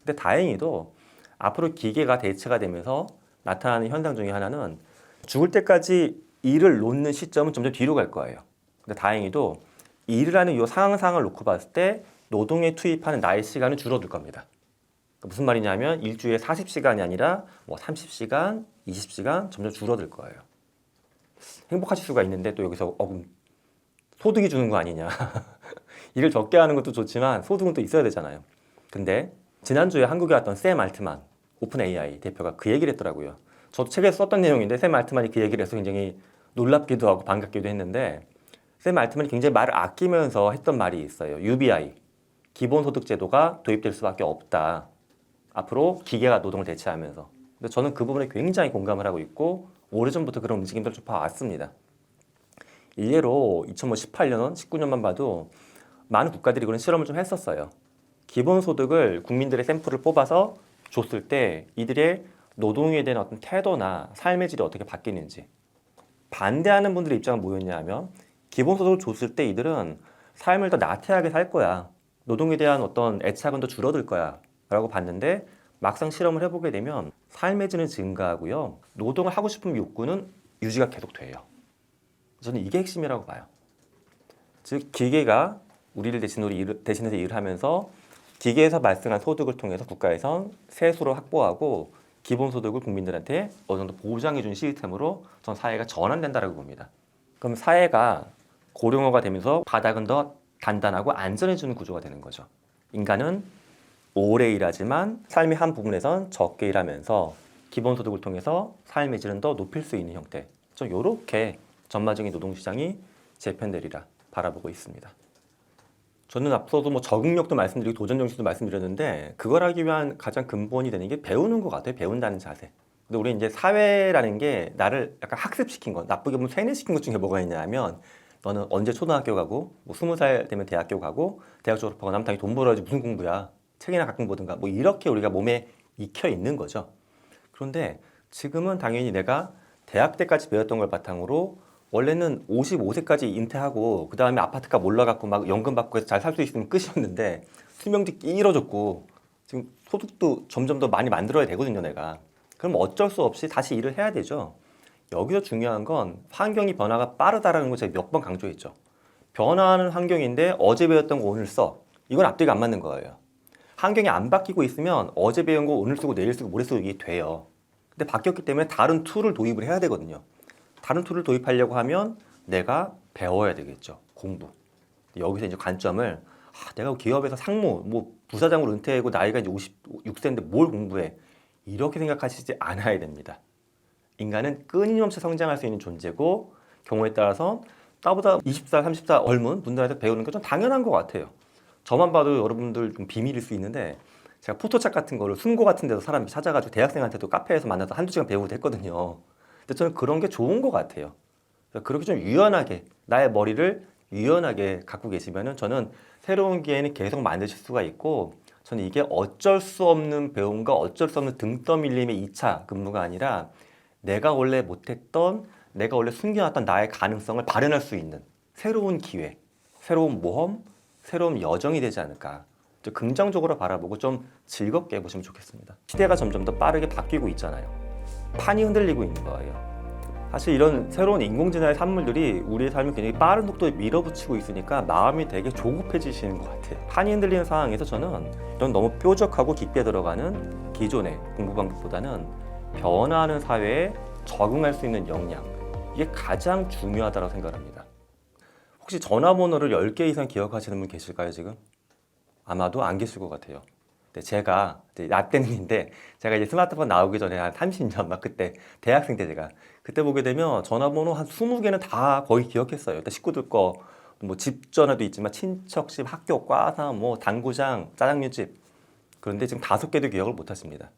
근데 다행히도 앞으로 기계가 대체가 되면서 나타나는 현상 중에 하나는 죽을 때까지 일을 놓는 시점은 점점 뒤로 갈 거예요. 근데 다행히도 일을 하는 이 상황을 놓고 봤을 때 노동에 투입하는 나의 시간은 줄어들 겁니다. 무슨 말이냐면 일주일에 40시간이 아니라 뭐 30시간, 20시간 점점 줄어들 거예요. 행복하실 수가 있는데 또 여기서 소득이 주는 거 아니냐. 일을 적게 하는 것도 좋지만 소득은 또 있어야 되잖아요. 근데 지난주에 한국에 왔던 샘 알트만 오픈 AI 대표가 그 얘기를 했더라고요. 저도 책에 썼던 내용인데 샘 알트만이 그 얘기를 해서 굉장히 놀랍기도 하고 반갑기도 했는데 샘 알트만이 굉장히 말을 아끼면서 했던 말이 있어요. UBI, 기본소득제도가 도입될 수밖에 없다. 앞으로 기계가 노동을 대체하면서. 근데 저는 그 부분에 굉장히 공감을 하고 있고 오래전부터 그런 움직임들을 좀 봐왔습니다. 일례로 2018년, 19년만 봐도 많은 국가들이 그런 실험을 좀 했었어요. 기본소득을 국민들의 샘플을 뽑아서 줬을 때 이들의 노동에 대한 어떤 태도나 삶의 질이 어떻게 바뀌는지. 반대하는 분들의 입장은 뭐였냐 하면 기본소득을 줬을 때 이들은 삶을 더 나태하게 살 거야. 노동에 대한 어떤 애착은 더 줄어들 거야. 라고 봤는데 막상 실험을 해보게 되면 삶의 질은 증가하고요. 노동을 하고 싶은 욕구는 유지가 계속 돼요. 저는 이게 핵심이라고 봐요. 즉 기계가 우리를 대신해서 일을 하면서 기계에서 발생한 소득을 통해서 국가에선 세수로 확보하고 기본소득을 국민들한테 어느 정도 보장해주는 시스템으로 전 사회가 전환된다고 봅니다. 그럼 사회가 고령화가 되면서 바닥은 더 단단하고 안전해지는 구조가 되는 거죠. 인간은 오래 일하지만 삶의 한 부분에선 적게 일하면서 기본소득을 통해서 삶의 질은 더 높일 수 있는 형태. 좀 이렇게 전반적인 노동시장이 재편되리라 바라보고 있습니다. 저는 앞서도 뭐 적응력도 말씀드리고 도전정신도 말씀드렸는데 그걸 하기 위한 가장 근본이 되는 게 배우는 것 같아요. 배운다는 자세. 근데 우리 이제 사회라는 게 나를 약간 학습시킨 것, 나쁘게 보면 세뇌시킨 것 중에 뭐가 있냐면 너는 언제 초등학교 가고 뭐 20살 되면 대학교 가고 대학 졸업하고 나면 당연히 돈 벌어야지 무슨 공부야. 책이나 가끔 보든가 뭐 이렇게 우리가 몸에 익혀 있는 거죠. 그런데 지금은 당연히 내가 대학 때까지 배웠던 걸 바탕으로 원래는 55세까지 인퇴하고 그 다음에 아파트값 올라갔고 막 연금 받고 해서 잘 살 수 있으면 끝이었는데 수명도 길어졌고 지금 소득도 점점 더 많이 만들어야 되거든요 내가. 그럼 어쩔 수 없이 다시 일을 해야 되죠. 여기서 중요한 건 환경이 변화가 빠르다라는 거 제가 몇 번 강조했죠. 변화하는 환경인데 어제 배웠던 거 오늘 써. 이건 앞뒤가 안 맞는 거예요. 환경이 안 바뀌고 있으면 어제 배운 거 오늘 쓰고 내일 쓰고 모레 쓰고 이게 돼요. 근데 바뀌었기 때문에 다른 툴을 도입을 해야 되거든요. 다른 툴을 도입하려고 하면 내가 배워야 되겠죠. 공부. 여기서 이제 관점을 내가 기업에서 상무, 뭐 부사장으로 은퇴하고 나이가 이제 56세인데 뭘 공부해? 이렇게 생각하시지 않아야 됩니다. 인간은 끊임없이 성장할 수 있는 존재고 경우에 따라서 나보다 20살, 30살 젊은 분들한테 배우는 게 좀 당연한 것 같아요. 저만 봐도 여러분들 좀 비밀일 수 있는데 제가 포토샵 같은 거를 순고 같은 데서 사람이 찾아가지고 대학생한테도 카페에서 만나서 한두 시간 배우고 했거든요. 근데 저는 그런 게 좋은 것 같아요. 그렇게 좀 유연하게 나의 머리를 유연하게 갖고 계시면은 저는 새로운 기회는 계속 만드실 수가 있고 저는 이게 어쩔 수 없는 배움과 어쩔 수 없는 등 떠밀림의 2차 근무가 아니라 내가 원래 못했던 내가 원래 숨겨놨던 나의 가능성을 발현할 수 있는 새로운 기회, 새로운 모험, 새로운 여정이 되지 않을까. 좀 긍정적으로 바라보고 좀 즐겁게 해보시면 좋겠습니다. 시대가 점점 더 빠르게 바뀌고 있잖아요. 판이 흔들리고 있는 거예요. 사실 이런 새로운 인공지능의 산물들이 우리의 삶을 굉장히 빠른 속도에 밀어붙이고 있으니까 마음이 되게 조급해지시는 것 같아요. 판이 흔들리는 상황에서 저는 이런 너무 뾰족하고 깊게 들어가는 기존의 공부 방법보다는 변화하는 사회에 적응할 수 있는 역량, 이게 가장 중요하다고 생각합니다. 혹시 전화번호를 10개 이상 기억하시는 분 계실까요 지금? 아마도 안 계실 것 같아요. 제가 나 때는인데 제가 이제 스마트폰 나오기 전에 한 30년 막 그때 대학생 때 제가 그때 보게 되면 전화번호 한 20개는 다 거의 기억했어요. 일단 식구들 거 뭐 집 전화도 있지만 친척집, 학교, 과사, 뭐 당구장, 짜장면집. 그런데 지금 5개도 기억을 못 하십니다.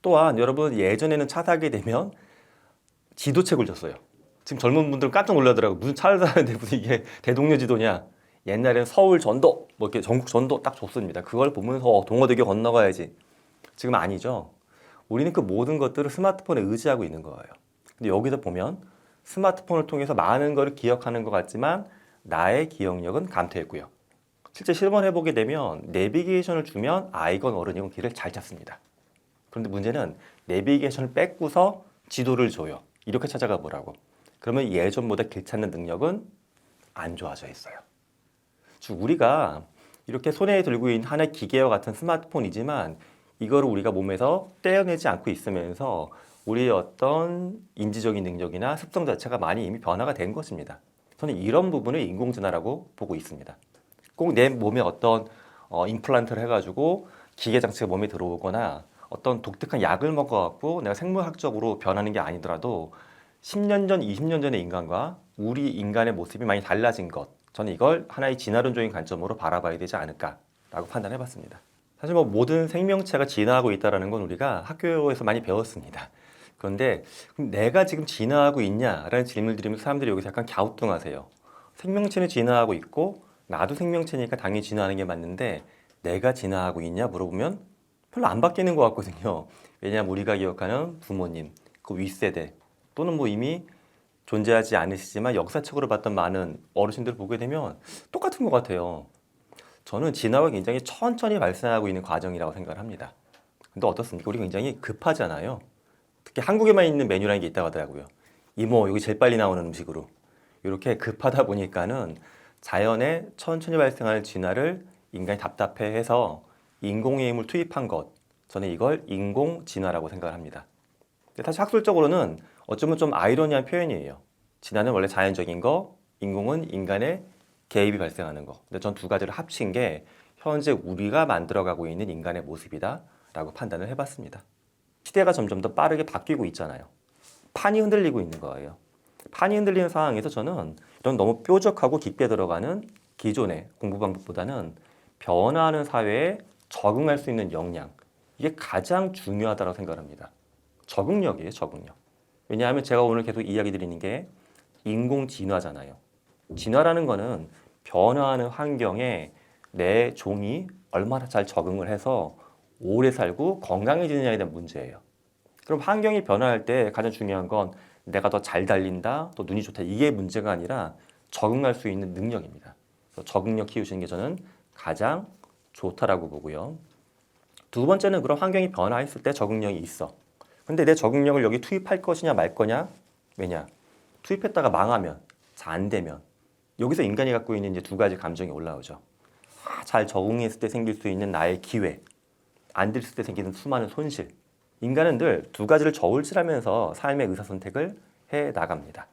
또한 여러분 예전에는 차 사게 되면 지도책을 줬어요. 지금 젊은 분들은 깜짝 놀라더라고요. 무슨 차를 사는데 무슨 이게 대동여 지도냐. 옛날에는 서울 전도, 뭐 이렇게 전국 전도 딱 줬습니다. 그걸 보면서 동어대교 건너가야지. 지금 아니죠. 우리는 그 모든 것들을 스마트폰에 의지하고 있는 거예요. 근데 여기서 보면 스마트폰을 통해서 많은 걸 기억하는 것 같지만 나의 기억력은 감퇴했고요. 실제 실험을 해보게 되면 내비게이션을 주면 이건 어른이건 길을 잘 찾습니다. 그런데 문제는 내비게이션을 뺏고서 지도를 줘요. 이렇게 찾아가 보라고. 그러면 예전보다 길 찾는 능력은 안 좋아져 있어요. 즉 우리가 이렇게 손에 들고 있는 하나의 기계와 같은 스마트폰이지만 이거를 우리가 몸에서 떼어내지 않고 있으면서 우리의 어떤 인지적인 능력이나 습성 자체가 많이 이미 변화가 된 것입니다. 저는 이런 부분을 인공지능이라고 보고 있습니다. 꼭 내 몸에 어떤 임플란트를 해가지고 기계 장치가 몸에 들어오거나 어떤 독특한 약을 먹어갖고 내가 생물학적으로 변하는 게 아니더라도 10년 전, 20년 전의 인간과 우리 인간의 모습이 많이 달라진 것, 저는 이걸 하나의 진화론적인 관점으로 바라봐야 되지 않을까라고 판단해봤습니다. 사실 뭐 모든 생명체가 진화하고 있다는 건 우리가 학교에서 많이 배웠습니다. 그런데 그럼 내가 지금 진화하고 있냐라는 질문을 드리면 사람들이 여기서 약간 갸우뚱하세요. 생명체는 진화하고 있고 나도 생명체니까 당연히 진화하는 게 맞는데 내가 진화하고 있냐 물어보면 별로 안 바뀌는 것 같거든요. 왜냐하면 우리가 기억하는 부모님, 그 윗세대 또는 뭐 이미 존재하지 않으시지만 역사책으로 봤던 많은 어르신들을 보게 되면 똑같은 것 같아요. 저는 진화가 굉장히 천천히 발생하고 있는 과정이라고 생각을 합니다. 근데 어떻습니까? 우리 굉장히 급하잖아요. 특히 한국에만 있는 메뉴라는 게 있다고 하더라고요. 이모, 여기 제일 빨리 나오는 음식으로. 이렇게 급하다 보니까는 자연에 천천히 발생하는 진화를 인간이 답답해해서 인공의 힘을 투입한 것. 저는 이걸 인공 진화라고 생각을 합니다. 근데 사실 학술적으로는 어쩌면 좀 아이러니한 표현이에요. 진화는 원래 자연적인 거, 인공은 인간의 개입이 발생하는 거. 근데 전 두 가지를 합친 게 현재 우리가 만들어가고 있는 인간의 모습이다라고 판단을 해봤습니다. 시대가 점점 더 빠르게 바뀌고 있잖아요. 판이 흔들리고 있는 거예요. 판이 흔들리는 상황에서 저는 이런 너무 뾰족하고 깊게 들어가는 기존의 공부 방법보다는 변화하는 사회에 적응할 수 있는 역량, 이게 가장 중요하다고 생각합니다. 적응력이에요, 적응력. 왜냐하면 제가 오늘 계속 이야기 드리는 게 인공 진화잖아요. 진화라는 거는 변화하는 환경에 내 종이 얼마나 잘 적응을 해서 오래 살고 건강해지느냐에 대한 문제예요. 그럼 환경이 변화할 때 가장 중요한 건 내가 더 잘 달린다, 또 눈이 좋다, 이게 문제가 아니라 적응할 수 있는 능력입니다. 그래서 적응력 키우시는 게 저는 가장 좋다라고 보고요. 두 번째는 그럼 환경이 변화했을 때 적응력이 있어. 근데 내 적응력을 여기 투입할 것이냐 말 거냐? 왜냐? 투입했다가 망하면, 잘 안 되면 여기서 인간이 갖고 있는 이제 두 가지 감정이 올라오죠. 잘 적응했을 때 생길 수 있는 나의 기회, 안 됐을 때 생기는 수많은 손실. 인간은 늘 두 가지를 저울질하면서 삶의 의사선택을 해 나갑니다.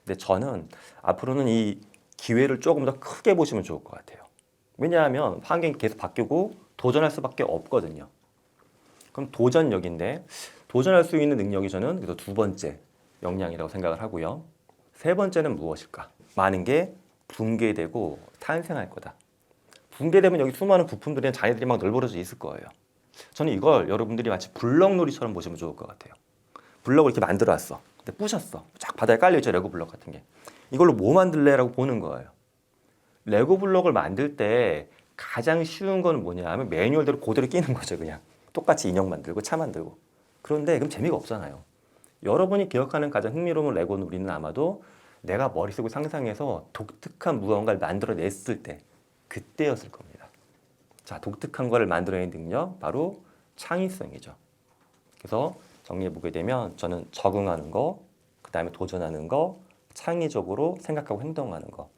근데 저는 앞으로는 이 기회를 조금 더 크게 보시면 좋을 것 같아요. 왜냐하면 환경이 계속 바뀌고 도전할 수밖에 없거든요. 그럼 도전력인데 도전할 수 있는 능력이 저는 그래서 두 번째 역량이라고 생각을 하고요. 세 번째는 무엇일까? 많은 게 붕괴되고 탄생할 거다. 붕괴되면 여기 수많은 부품들이나 잔해들이 막 널브러져 있을 거예요. 저는 이걸 여러분들이 마치 블럭놀이처럼 보시면 좋을 것 같아요. 블럭을 이렇게 만들어 왔어. 근데 부셨어. 쫙 바닥에 깔려있죠, 레고 블럭 같은 게. 이걸로 뭐 만들래? 라고 보는 거예요. 레고 블럭을 만들 때 가장 쉬운 건 뭐냐 하면 매뉴얼대로 그대로 끼는 거죠, 그냥. 똑같이 인형 만들고 차 만들고. 그런데 그럼 재미가 없잖아요. 여러분이 기억하는 가장 흥미로운 레고 놀이는 아마도 내가 머릿속을 상상해서 독특한 무언가를 만들어냈을 때, 그때였을 겁니다. 자, 독특한 거를 만들어낸 능력, 바로 창의성이죠. 그래서 정리해보게 되면 저는 적응하는 거, 그 다음에 도전하는 거, 창의적으로 생각하고 행동하는 거.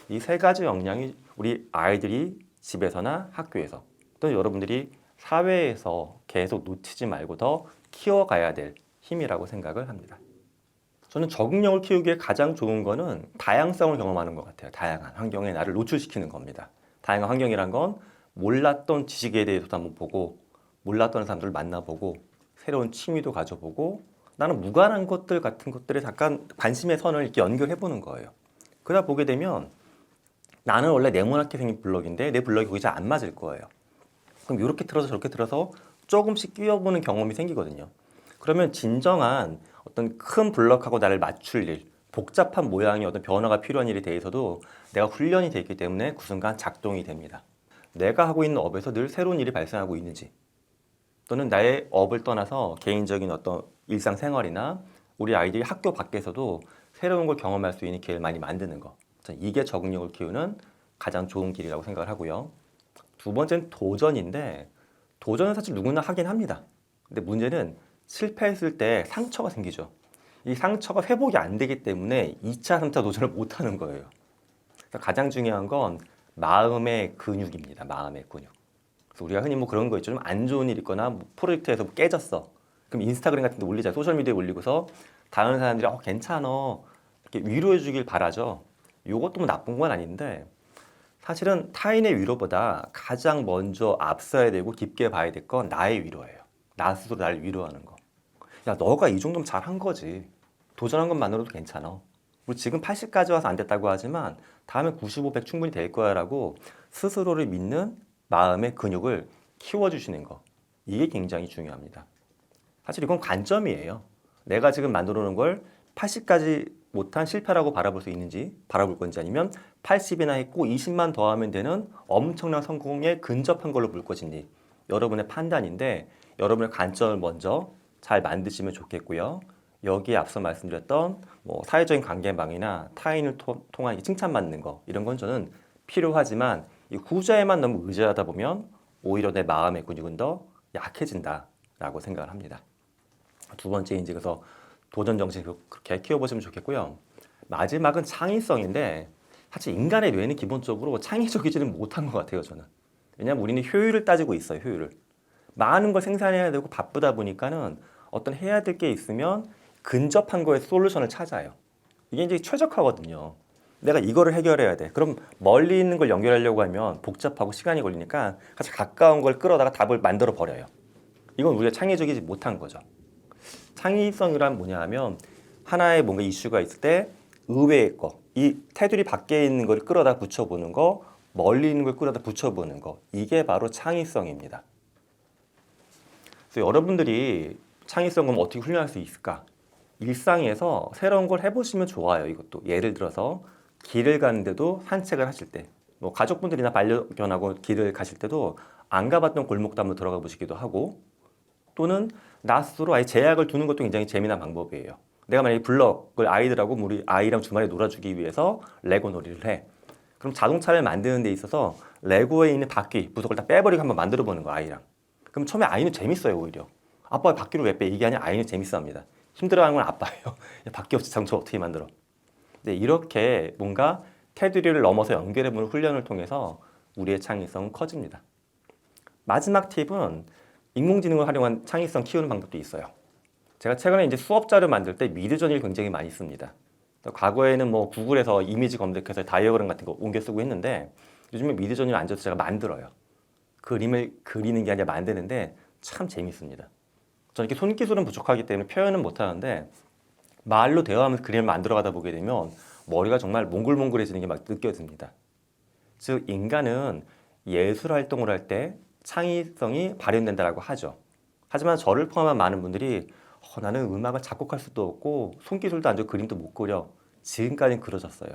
이 세 가지 역량이 우리 아이들이 집에서나 학교에서 또 여러분들이 사회에서 계속 놓치지 말고 더 키워가야 될 힘이라고 생각을 합니다. 저는 적응력을 키우기에 가장 좋은 거는 다양성을 경험하는 것 같아요. 다양한 환경에 나를 노출시키는 겁니다. 다양한 환경이란 건 몰랐던 지식에 대해서도 한번 보고 몰랐던 사람들을 만나보고 새로운 취미도 가져보고 나는 무관한 것들 같은 것들에 잠깐 관심의 선을 이렇게 연결해보는 거예요. 그러다 보게 되면 나는 원래 네모나게 생긴 블럭인데 내 블럭이 거기 잘 안 맞을 거예요. 그럼 이렇게 틀어서 저렇게 틀어서 조금씩 끼워보는 경험이 생기거든요. 그러면 진정한 어떤 큰 블럭하고 나를 맞출 일, 복잡한 모양의 어떤 변화가 필요한 일에 대해서도 내가 훈련이 돼 있기 때문에 그 순간 작동이 됩니다. 내가 하고 있는 업에서 늘 새로운 일이 발생하고 있는지, 또는 나의 업을 떠나서 개인적인 어떤 일상생활이나 우리 아이들이 학교 밖에서도 새로운 걸 경험할 수 있는 기회를 많이 만드는 거. 이게 적응력을 키우는 가장 좋은 길이라고 생각을 하고요. 두 번째는 도전인데 도전은 사실 누구나 하긴 합니다. 근데 문제는 실패했을 때 상처가 생기죠. 이 상처가 회복이 안 되기 때문에 2차, 3차 도전을 못 하는 거예요. 그러니까 가장 중요한 건 마음의 근육입니다. 마음의 근육. 그래서 우리가 흔히 뭐 그런 거 있죠. 좀 안 좋은 일 있거나 뭐 프로젝트에서 뭐 깨졌어. 그럼 인스타그램 같은 데 올리자. 소셜미디어에 올리고서 다른 사람들이 괜찮아. 이렇게 위로해 주길 바라죠. 이것도 뭐 나쁜 건 아닌데 사실은 타인의 위로보다 가장 먼저 앞서야 되고 깊게 봐야 될 건 나의 위로예요. 나 스스로 나를 위로하는 거. 야, 너가 이 정도면 잘한 거지. 도전한 것만으로도 괜찮아. 우리 지금 80까지 와서 안 됐다고 하지만 다음에 95, 100 충분히 될 거야 라고 스스로를 믿는 마음의 근육을 키워주시는 거. 이게 굉장히 중요합니다. 사실 이건 관점이에요. 내가 지금 만들어 놓은 걸 80까지 못한 실패라고 바라볼 수 있는지, 바라볼 건지, 아니면 80이나 했고 20만 더 하면 되는 엄청난 성공에 근접한 걸로 볼 것인지, 여러분의 판단인데 여러분의 관점을 먼저 잘 만드시면 좋겠고요. 여기에 앞서 말씀드렸던 뭐 사회적인 관계망이나 타인을 통한 칭찬받는 거 이런 건 저는 필요하지만 이 후자에만 너무 의지하다 보면 오히려 내 마음의 근육은 더 약해진다라고 생각을 합니다. 두 번째 이제 그래서 도전 정신을 그렇게 키워보시면 좋겠고요. 마지막은 창의성인데 사실 인간의 뇌는 기본적으로 창의적이지는 못한 것 같아요, 저는. 왜냐하면 우리는 효율을 따지고 있어요, 효율을. 많은 걸 생산해야 되고 바쁘다 보니까는 어떤 해야 될 게 있으면 근접한 거에 솔루션을 찾아요. 이게 이제 최적화거든요. 내가 이거를 해결해야 돼. 그럼 멀리 있는 걸 연결하려고 하면 복잡하고 시간이 걸리니까 가장 가까운 걸 끌어다가 답을 만들어 버려요. 이건 우리가 창의적이지 못한 거죠. 창의성이란 뭐냐 하면 하나의 뭔가 이슈가 있을 때 의외의 거, 이 테두리 밖에 있는 걸 끌어다 붙여보는 거, 멀리 있는 걸 끌어다 붙여보는 거, 이게 바로 창의성입니다. 그래서 여러분들이 창의성을 어떻게 훈련할 수 있을까? 일상에서 새로운 걸 해보시면 좋아요. 이것도 예를 들어서 길을 가는데도 산책을 하실 때, 뭐 가족분들이나 반려견하고 길을 가실 때도 안 가봤던 골목도 한번 들어가 보시기도 하고, 또는 나 스스로 아예 제약을 두는 것도 굉장히 재미난 방법이에요. 내가 만약에 블럭을 아이들하고 우리 아이랑 주말에 놀아주기 위해서 레고 놀이를 해. 그럼 자동차를 만드는 데 있어서 레고에 있는 바퀴, 부속을 다 빼버리고 한번 만들어 보는 거야, 아이랑. 그럼 처음에 아이는 재밌어요, 오히려. 아빠 바퀴를 왜 빼? 이게 아니라 아이는 재밌어 합니다. 힘들어하는 건 아빠예요. 바퀴 없이 자동차 어떻게 만들어? 근데 이렇게 뭔가 테두리를 넘어서 연결해보는 훈련을 통해서 우리의 창의성은 커집니다. 마지막 팁은 인공지능을 활용한 창의성 키우는 방법도 있어요. 제가 최근에 이제 수업 자료 만들 때 미드저니를 굉장히 많이 씁니다. 과거에는 뭐 구글에서 이미지 검색해서 다이어그램 같은 거 옮겨 쓰고 했는데 요즘에 미드저니를 앉아서 제가 만들어요. 그림을 그리는 게 아니라 만드는데 참 재밌습니다. 저는 이렇게 손기술은 부족하기 때문에 표현은 못하는데 말로 대화하면서 그림을 만들어가다 보게 되면 머리가 정말 몽글몽글해지는 게 막 느껴집니다. 즉 인간은 예술 활동을 할 때 창의성이 발현된다고 하죠. 하지만 저를 포함한 많은 분들이 나는 음악을 작곡할 수도 없고 손기술도 안 좋고 그림도 못 그려. 지금까지는 그러셨어요.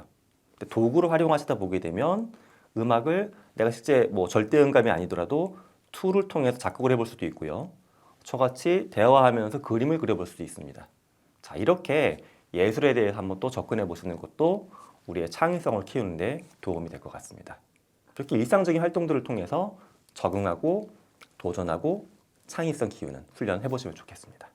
근데 도구를 활용하시다 보게 되면 음악을 내가 실제 뭐 절대음감이 아니더라도 툴을 통해서 작곡을 해볼 수도 있고요. 저같이 대화하면서 그림을 그려볼 수도 있습니다. 자, 이렇게 예술에 대해서 한번 또 접근해 보시는 것도 우리의 창의성을 키우는 데 도움이 될 것 같습니다. 그렇게 일상적인 활동들을 통해서 적응하고 도전하고 창의성 키우는 훈련 해보시면 좋겠습니다.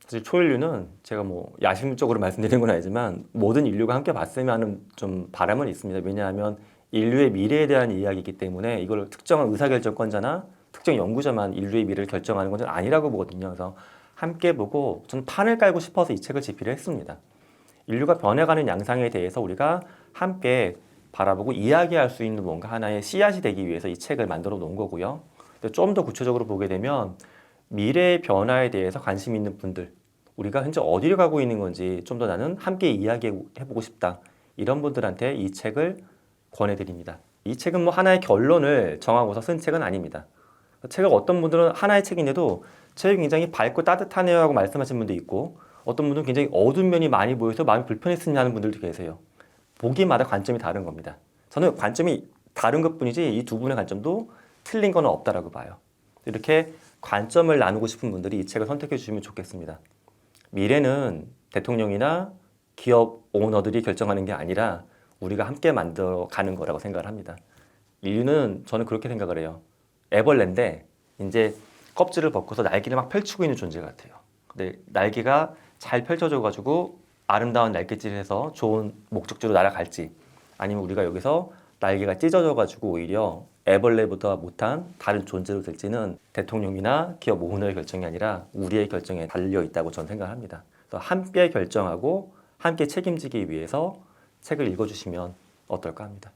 사실 초인류는 제가 뭐 야심적으로 말씀드리는 건 아니지만 모든 인류가 함께 봤으면 하는 좀 바람은 있습니다. 왜냐하면 인류의 미래에 대한 이야기이기 때문에 이걸 특정한 의사결정권자나 특정 연구자만 인류의 미래를 결정하는 건 아니라고 보거든요. 그래서 함께 보고 저는 판을 깔고 싶어서 이 책을 집필을 했습니다. 인류가 변해가는 양상에 대해서 우리가 함께 바라보고 이야기할 수 있는 뭔가 하나의 씨앗이 되기 위해서 이 책을 만들어 놓은 거고요. 좀 더 구체적으로 보게 되면 미래의 변화에 대해서 관심 있는 분들, 우리가 현재 어디로 가고 있는 건지 좀 더 나는 함께 이야기해보고 싶다. 이런 분들한테 이 책을 권해드립니다. 이 책은 뭐 하나의 결론을 정하고서 쓴 책은 아닙니다. 책을 어떤 분들은 하나의 책인데도 책이 굉장히 밝고 따뜻하네요 하고 말씀하신 분도 있고 어떤 분들은 굉장히 어두운 면이 많이 보여서 마음이 불편했으면 하는 분들도 계세요. 보기마다 관점이 다른 겁니다. 저는 관점이 다른 것뿐이지 이 두 분의 관점도 틀린 건 없다라고 봐요. 이렇게 관점을 나누고 싶은 분들이 이 책을 선택해 주시면 좋겠습니다. 미래는 대통령이나 기업 오너들이 결정하는 게 아니라 우리가 함께 만들어 가는 거라고 생각을 합니다. 인류는 저는 그렇게 생각을 해요. 애벌레인데 이제 껍질을 벗고서 날개를 막 펼치고 있는 존재 같아요. 근데 날개가 잘 펼쳐져 가지고 아름다운 날갯짓을 해서 좋은 목적지로 날아갈지 아니면 우리가 여기서 날개가 찢어져 가지고 오히려 애벌레보다 못한 다른 존재로 될지는 대통령이나 기업 오너의 결정이 아니라 우리의 결정에 달려 있다고 저는 생각합니다. 그래서 함께 결정하고 함께 책임지기 위해서 책을 읽어주시면 어떨까 합니다.